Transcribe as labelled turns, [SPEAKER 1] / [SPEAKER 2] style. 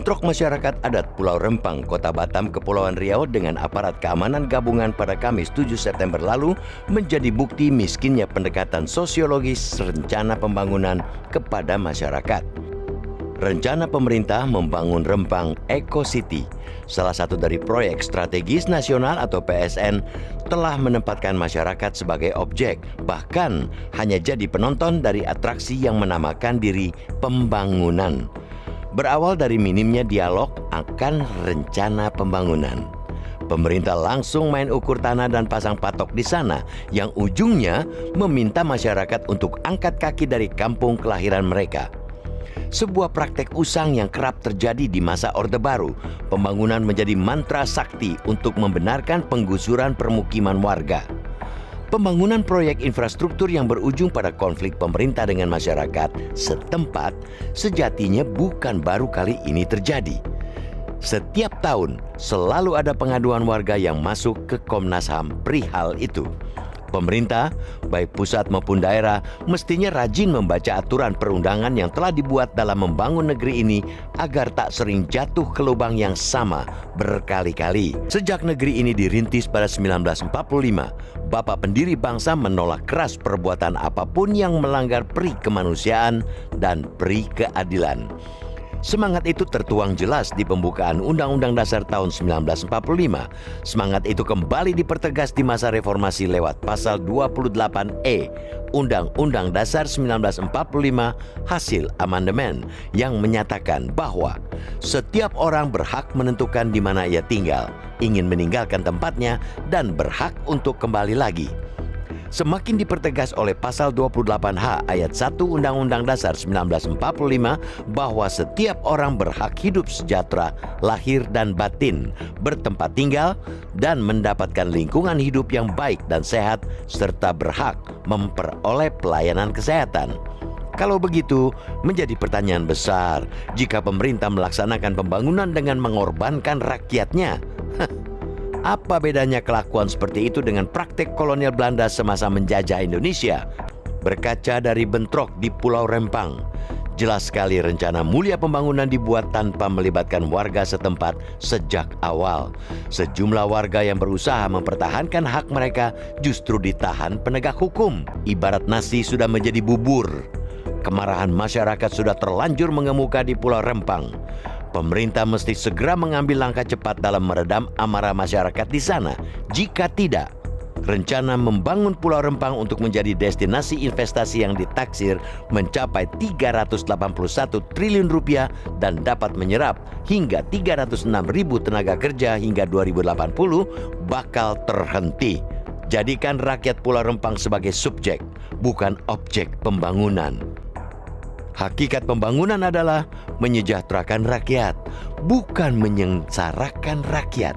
[SPEAKER 1] Bentrok masyarakat adat Pulau Rempang, Kota Batam, Kepulauan Riau dengan aparat keamanan gabungan pada Kamis 7 September lalu menjadi bukti miskinnya pendekatan sosiologis rencana pembangunan kepada masyarakat. Rencana pemerintah membangun Rempang Eco City, salah satu dari proyek strategis nasional atau PSN, telah menempatkan masyarakat sebagai objek, bahkan hanya jadi penonton dari atraksi yang menamakan diri pembangunan. Berawal dari minimnya dialog akan rencana pembangunan, pemerintah langsung main ukur tanah dan pasang patok di sana yang ujungnya meminta masyarakat untuk angkat kaki dari kampung kelahiran mereka. Sebuah praktek usang yang kerap terjadi di masa Orde Baru, pembangunan menjadi mantra sakti untuk membenarkan penggusuran permukiman warga. Pembangunan proyek infrastruktur yang berujung pada konflik pemerintah dengan masyarakat setempat sejatinya bukan baru kali ini terjadi. Setiap tahun selalu ada pengaduan warga yang masuk ke Komnas HAM perihal itu. Pemerintah, baik pusat maupun daerah, mestinya rajin membaca aturan perundangan yang telah dibuat dalam membangun negeri ini agar tak sering jatuh ke lubang yang sama berkali-kali. Sejak negeri ini dirintis pada 1945, Bapak pendiri bangsa menolak keras perbuatan apapun yang melanggar peri kemanusiaan dan peri keadilan. Semangat itu tertuang jelas di pembukaan Undang-Undang Dasar tahun 1945. Semangat itu kembali dipertegas di masa reformasi lewat pasal 28E Undang-Undang Dasar 1945 hasil amandemen yang menyatakan bahwa setiap orang berhak menentukan di mana ia tinggal, ingin meninggalkan tempatnya, dan berhak untuk kembali lagi. Semakin dipertegas oleh pasal 28H ayat 1 Undang-Undang Dasar 1945 bahwa setiap orang berhak hidup sejahtera lahir dan batin, bertempat tinggal dan mendapatkan lingkungan hidup yang baik dan sehat, serta berhak memperoleh pelayanan kesehatan. Kalau begitu, menjadi pertanyaan besar jika pemerintah melaksanakan pembangunan dengan mengorbankan rakyatnya. Apa bedanya kelakuan seperti itu dengan praktek kolonial Belanda semasa menjajah Indonesia? Berkaca dari bentrok di Pulau Rempang, jelas sekali rencana mulia pembangunan dibuat tanpa melibatkan warga setempat sejak awal. Sejumlah warga yang berusaha mempertahankan hak mereka justru ditahan penegak hukum. Ibarat nasi sudah menjadi bubur, kemarahan masyarakat sudah terlanjur mengemuka di Pulau Rempang. Pemerintah mesti segera mengambil langkah cepat dalam meredam amarah masyarakat di sana. Jika tidak, rencana membangun Pulau Rempang untuk menjadi destinasi investasi yang ditaksir mencapai 381 triliun rupiah dan dapat menyerap hingga 306 ribu tenaga kerja hingga 2080 bakal terhenti. Jadikan rakyat Pulau Rempang sebagai subjek, bukan objek pembangunan. Hakikat pembangunan adalah menyejahterakan rakyat, bukan menyengsarakan rakyat.